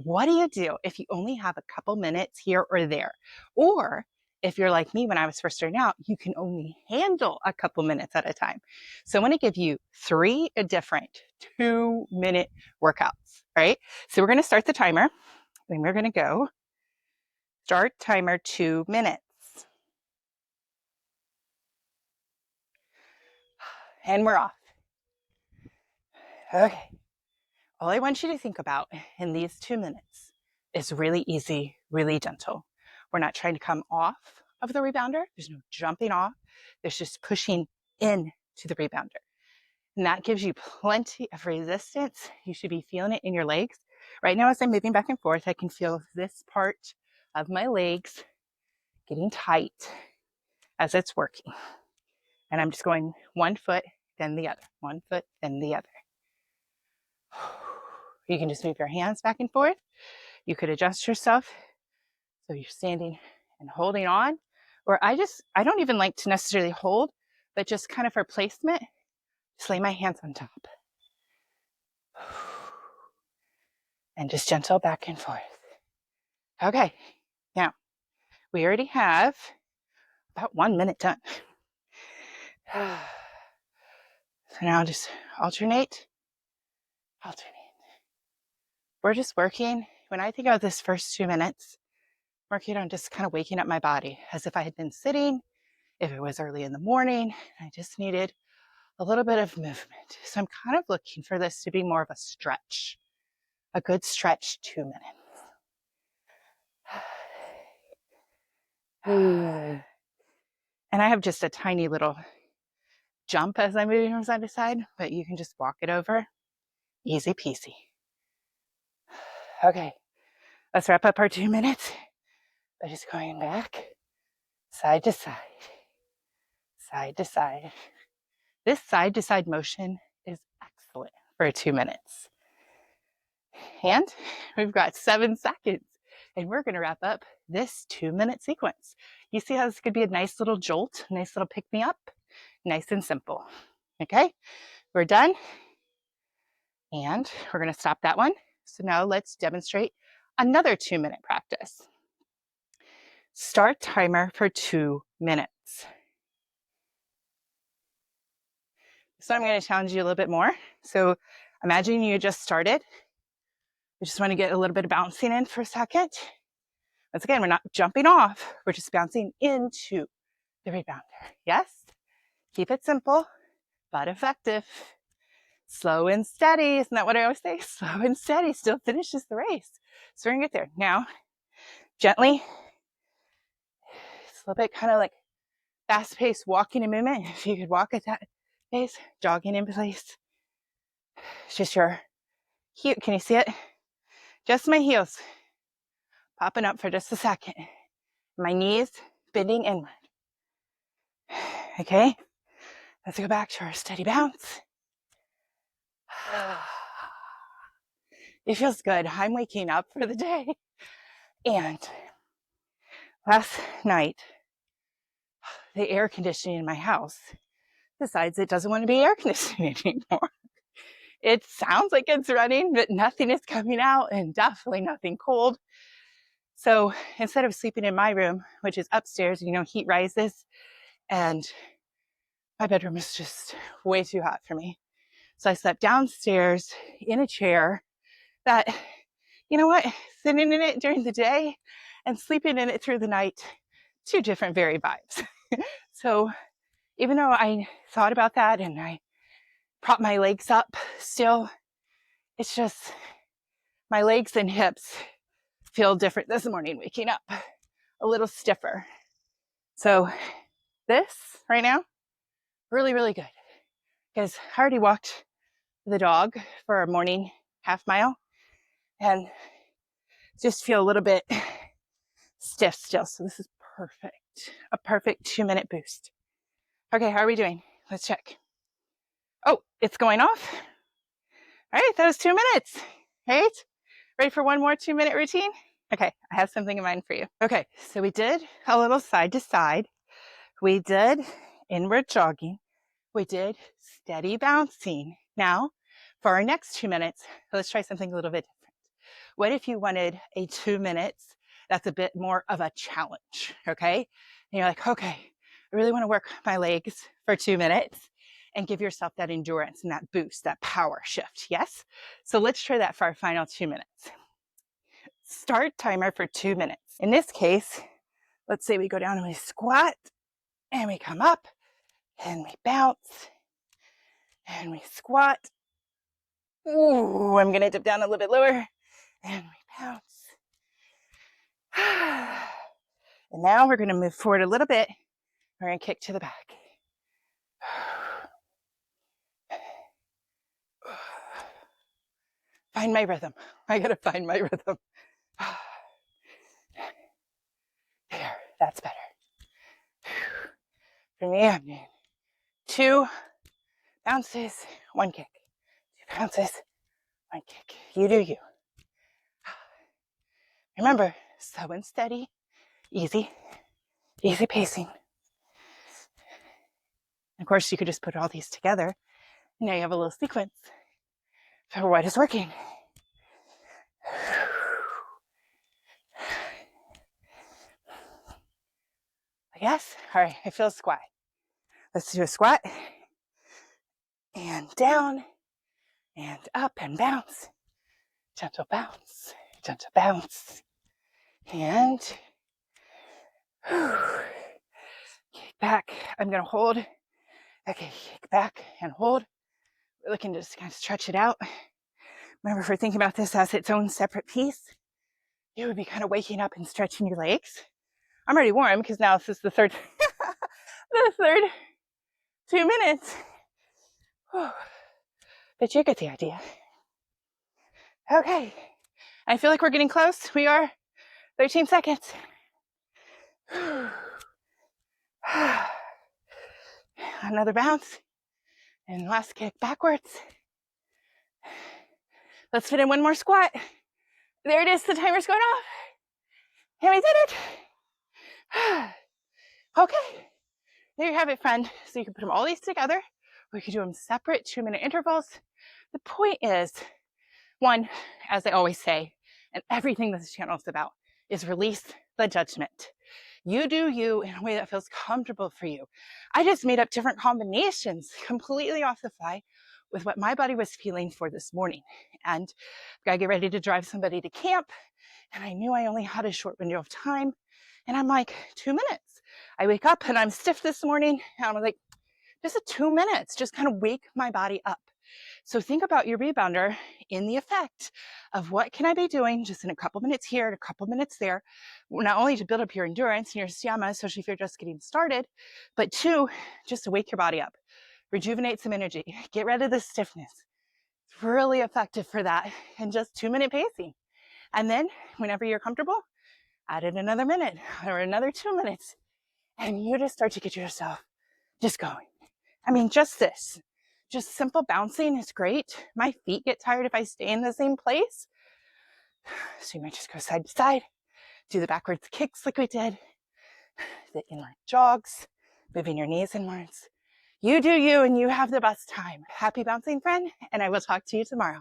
What do you do if you only have a couple minutes here or there? Or if you're like me when I was first starting out, you can only handle a couple minutes at a time. So I want to give you 3 different 2-minute workouts, right? So we're going to start the timer and we're going to go start timer 2 minutes. And we're off. Okay. All I want you to think about in these 2 minutes is really easy, really gentle. We're not trying to come off of the rebounder. There's no jumping off. There's just pushing in to the rebounder. And that gives you plenty of resistance. You should be feeling it in your legs. Right now, as I'm moving back and forth, I can feel this part of my legs getting tight as it's working. And I'm just going 1 foot, then the other, 1 foot, then the other. You can just move your hands back and forth. You could adjust yourself so you're standing and holding on. Or I don't even like to necessarily hold, but just kind of for placement, just lay my hands on top. And just gentle back and forth. Okay, now we already have about 1 minute done. So now just alternate. We're just working. When I think about this first 2 minutes, working on just kind of waking up my body as if I had been sitting, if it was early in the morning, I just needed a little bit of movement. So I'm kind of looking for this to be more of a stretch, a good stretch 2 minutes. And I have just a tiny little jump as I'm moving from side to side, but you can just walk it over. Easy peasy. Okay, let's wrap up our 2 minutes by just going back, side to side, side to side. This side to side motion is excellent for 2 minutes. And we've got 7 seconds, and we're going to wrap up this 2-minute sequence. You see how this could be a nice little jolt, nice little pick me up, nice and simple. Okay, we're done. And we're going to stop that one. So now let's demonstrate another 2-minute practice. Start timer for 2 minutes. So I'm going to challenge you a little bit more. So imagine you just started. You just want to get a little bit of bouncing in for a second. Once again, we're not jumping off. We're just bouncing into the rebounder. Yes? Keep it simple, but effective. Slow and steady. Isn't that what I always say? Slow and steady still finishes the race. So we're going to get there. Now, gently, it's a little bit kind of like fast-paced walking and movement. If you could walk at that pace, jogging in place. It's just your heel. Can you see it? Just my heels popping up for just a second. My knees bending inward. Okay, let's go back to our steady bounce. It feels good. I'm waking up for the day. And last night, the air conditioning in my house decides it doesn't want to be air conditioning anymore. It sounds like it's running, but nothing is coming out and definitely nothing cold. So instead of sleeping in my room, which is upstairs, heat rises, and my bedroom is just way too hot for me. So I slept downstairs in a chair that, sitting in it during the day and sleeping in it through the night, 2 different very vibes. So even though I thought about that and I propped my legs up, still, it's just my legs and hips feel different this morning waking up, a little stiffer. So this right now, really, really good, because I already walked the dog for a morning half mile and just feel a little bit stiff still. So this is perfect, a perfect 2-minute boost. Okay, how are we doing? Let's check. Oh, it's going off. All right, that was 2 minutes, right? Ready for one more 2-minute routine? Okay, I have something in mind for you. Okay, so we did a little side to side. We did inward jogging. We did steady bouncing. Now, for our next 2 minutes, let's try something a little bit different. What if you wanted a 2 minutes that's a bit more of a challenge, okay? And you're like, okay, I really want to work my legs for 2 minutes and give yourself that endurance and that boost, that power shift, yes? So let's try that for our final 2 minutes. Start timer for 2 minutes. In this case, let's say we go down and we squat and we come up and we bounce and we squat. Ooh, I'm gonna dip down a little bit lower and we bounce. And now we're gonna move forward a little bit. We're gonna kick to the back. Find my rhythm. I gotta find my rhythm. There, that's better. For me, I'm doing 2 bounces, 1 kick. 2 bounces, 1 kick. You do you. Remember, slow and steady, easy pacing. Of course, you could just put all these together. Now you have a little sequence for what is working. Yes? All right, I feel a squat. Let's do a squat. And down, and up, and bounce. Gentle bounce, gentle bounce. And kick back. I'm going to hold. Okay, kick back and hold. We're looking to just kind of stretch it out. Remember, if we're thinking about this as its own separate piece, you would be kind of waking up and stretching your legs. I'm already warm because now this is the third 2 minutes. Whew. But you get the idea. Okay. I feel like we're getting close. We are 13 seconds. Another bounce. And last kick backwards. Let's fit in one more squat. There it is. The timer's going off. And we did it. Okay. There you have it, friend. So you can put all these together, or you can do them separate 2-minute intervals. The point is, one, as I always say, and everything this channel is about, is release the judgment. You do you in a way that feels comfortable for you. I just made up different combinations completely off the fly with what my body was feeling for this morning. And I've got to get ready to drive somebody to camp. And I knew I only had a short window of time. And I'm like, 2 minutes. I wake up and I'm stiff this morning. And I'm like, just 2 minutes, just kind of wake my body up. So think about your rebounder in the effect of what can I be doing just in a couple minutes here and a couple minutes there, not only to build up your endurance and your stamina, especially if you're just getting started, but 2, just to wake your body up, rejuvenate some energy, get rid of the stiffness. It's really effective for that in just 2-minute pacing. And then whenever you're comfortable, add in another minute or another 2 minutes, and you just start to get yourself just going. I mean, just this. Just simple bouncing is great. My feet get tired if I stay in the same place. So you might just go side to side, do the backwards kicks like we did, the inward jogs, moving your knees inwards. You do you, and you have the best time. Happy bouncing, friend, and I will talk to you tomorrow.